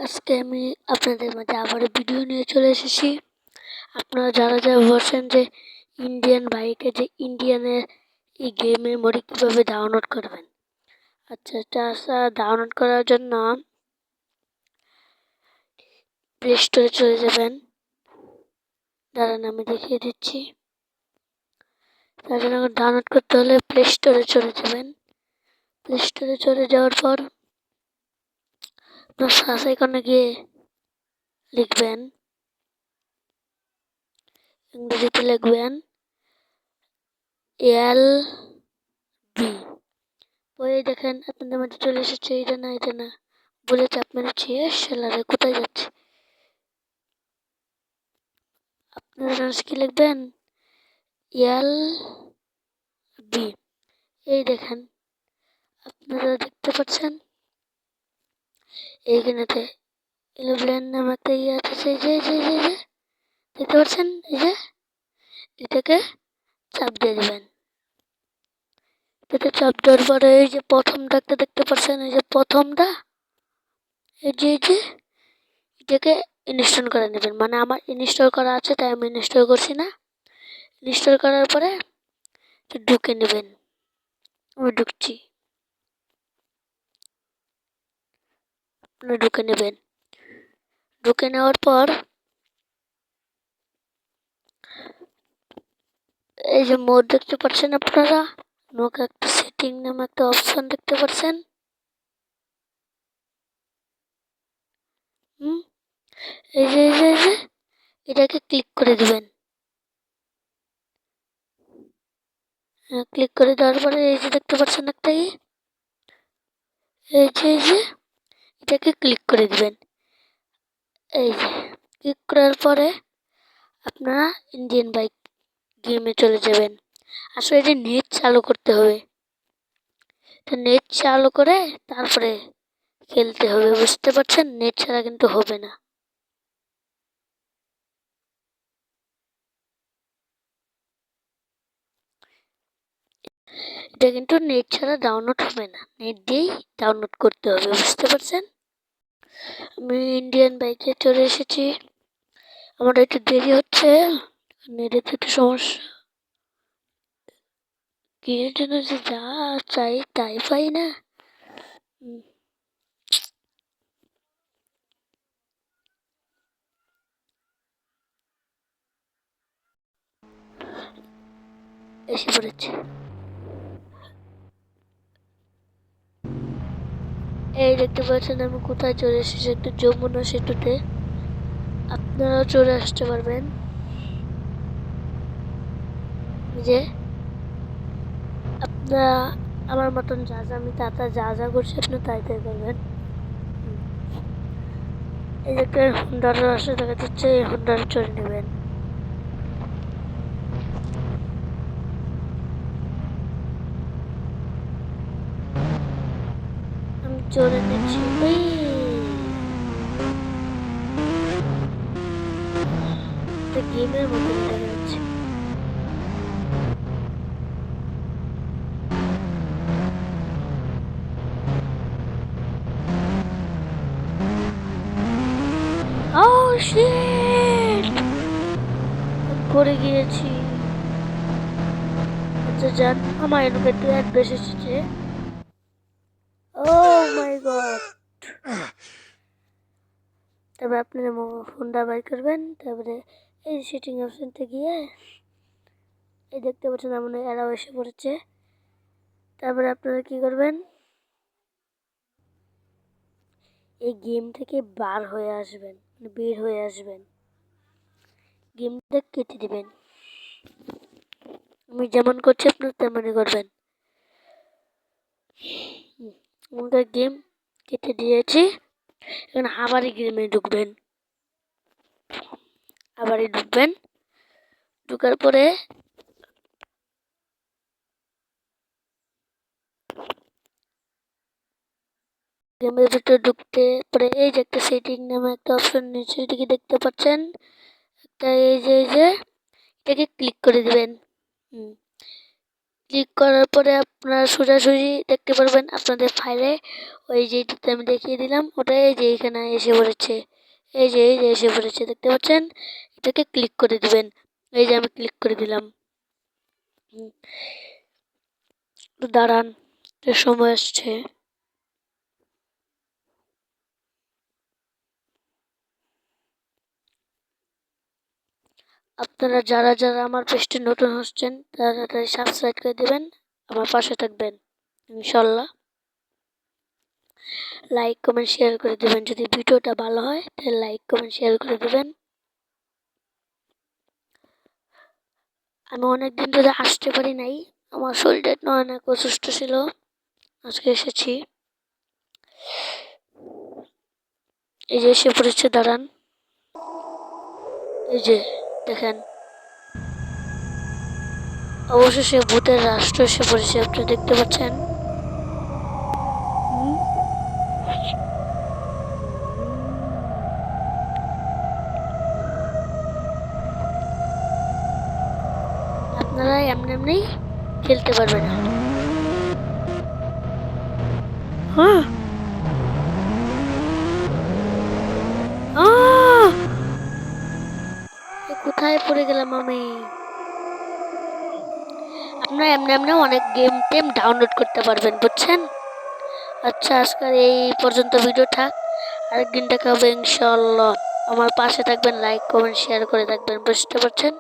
আজকে আমি আপনাদের মাঝে আবার ভিডিও নিয়ে চলে এসেছি। আপনারা যারা যারা বলছেন যে ইন্ডিয়ান বাইকে যে ইন্ডিয়ানের এই গেমের মোড কীভাবে ডাউনলোড করবেন, আচ্ছা ডাউনলোড করার জন্য প্লে স্টোরে চলে যাবেন। দাঁড়ান আমি দেখিয়ে দিচ্ছি। তার জন্য ডাউনলোড করতে হলে প্লে স্টোরে চলে যাবেন। প্লে স্টোরে চলে যাওয়ার পর আপনার সার্চ আইকনে গিয়ে লিখবেন, ইংরেজিতে লিখবেন LB। পরে দেখেন আপনাদের মধ্যে চলে এসেছে। এটা না বলে চাপ মেরেছি। সেলারে কোথায় যাচ্ছে? আপনারা কি লিখবেন LB। এই দেখেন আপনারা দেখতে পাচ্ছেন এইখানেতে ইলেভেন নামে একটা ইয়ে আছে। যে দেখতে পাচ্ছেন, এই যে এটাকে চাপ দিয়ে দেবেন। এটাকে চাপ দেওয়ার পরে এই যে প্রথমটা দেখতে পাচ্ছেন, এই যে প্রথমটা এই যে এটাকে ইনস্টল করে নেবেন। মানে আমার ইনস্টল করা আছে তাই আমি ইনস্টল করছি না। ইনস্টল করার পরে ঢুকে নেবেন। আমি ঢুকছি, আপনারা ঢুকে নেবেন। ঢুকে নেওয়ার পর এই যে মোড দেখতে পাচ্ছেন আপনারা, নোকে একটা সেটিং নামে একটা অপশন দেখতে পাচ্ছেন। এই যে এটাকে ক্লিক করে দিবেন। ক্লিক করে দেওয়ার পরে এই যে দেখতে পাচ্ছেন একটা এই যে এটাকে ক্লিক করে দিবেন। এই যে ক্লিক করার পরে আপনারা ইন্ডিয়ান বাইক গেমে চলে যাবেন। আসলে এটা নেট চালু করতে হবে। তো নেট চালু করে তারপরে খেলতে হবে, বুঝতে পারছেন? নেট ছাড়া কিন্তু হবে না। এটা কিন্তু নেট ছাড়া ডাউনলোড হবে না, নেট দিয়েই ডাউনলোড করতে হবে, বুঝতে পারছেন? আমি ইন্ডিয়ান বাইকে চলে এসেছি। আমার একটু দেরি হচ্ছে, নেটের একটু সমস্যা। কি জন্য যে যা চাই তাই পাই না। এসে পড়েছে। এই দেখতে পাচ্ছেন আমি কোথায় চলে এসেছি, একটু যমুনা সেতুতে। আপনারাও চলে আসতে পারবেন। যে আপনারা আমার মতন আমি যা করছি আপনি তাই করবেন। এই যে একটা হুন্ডার রাস্তা দেখা যাচ্ছে, এই হুন্ডার চলে নেবেন। আমি চলে নিচ্ছি। গেমের মতো দেখা যাচ্ছে। Oh shit! পড়ে গিয়েছি। আচ্ছা যান, আমার এদিকে একটু অ্যাড্রেস এসেছে। Oh my god! তারপরে আপনার ফোনটা বাই করবেন। তারপরে এই সেটিং অপশনতে গিয়ে এই দেখতে পাচ্ছেন আমার অ্যালাউ এসে পড়েছে। তারপরে আপনারা কি করবেন, এই গেম থেকে বের হয়ে আসবেন। গেমটা কেটে দিবেন। আমি যেমন করছি আপনারা তেমনই করবেন। আমাদের গেম কেটে দিয়েছি। এখন আবারই গেমে ঢুকবেন। ঢুকার পরে গেমের ভিতরে ঢুকতে পরে এই যে একটা সেটিং নামে একটা অপশন নিচে দিকে দেখতে পাচ্ছেন একটা, এই যে এটাকে ক্লিক করে দিবেন। ক্লিক করার পরে আপনারা সোজাসুজি দেখতে পারবেন আপনাদের ফাইলে ওই যেটাতে আমি দেখিয়ে দিলাম ওটা এই যে এখানে এসে পড়েছে, এই যে এসে পড়েছে দেখতে পাচ্ছেন। এটাকে ক্লিক করে দিবেন, এই যে আমি ক্লিক করে দিলাম। দাঁড়ান, সময় আসছে। আপনারা যারা যারা আমার পেজটি নতুন হচ্ছেন তারা তাড়াতাড়ি সাবস্ক্রাইব করে দেবেন, আমার পাশে থাকবেন ইনশাল্লাহ। লাইক কমেন্ট শেয়ার করে দেবেন, যদি ভিডিওটা ভালো হয় তাহলে লাইক কমেন্ট শেয়ার করে দেবেন। আমি অনেকদিন ধরে আসতে পারি নাই, আমার শরীরটা অনেক অসুস্থ ছিল, আজকে এসেছি। এই যে এসে পড়েছে, দাঁড়ান, এই যে দেখেন অবশেষে ভূতের রাষ্ট্র এসে পড়েছে, আপনি দেখতে পাচ্ছেন। আপনারা এমনি এমনি খেলতে পারবেন না। হ্যাঁ, কোথায় পড়ে গেলাম আমি? আপনারা এমনি এমনি অনেক গেম টেম ডাউনলোড করতে পারবেন, বুঝছেন। আচ্ছা, আজকের এই পর্যন্ত ভিডিও থাক, আরেকদিন দেখা হবে ইনশাআল্লাহ। আমার পাশে থাকবেন, লাইক কমেন্ট শেয়ার করে থাকবেন, বুঝতে পারছেন।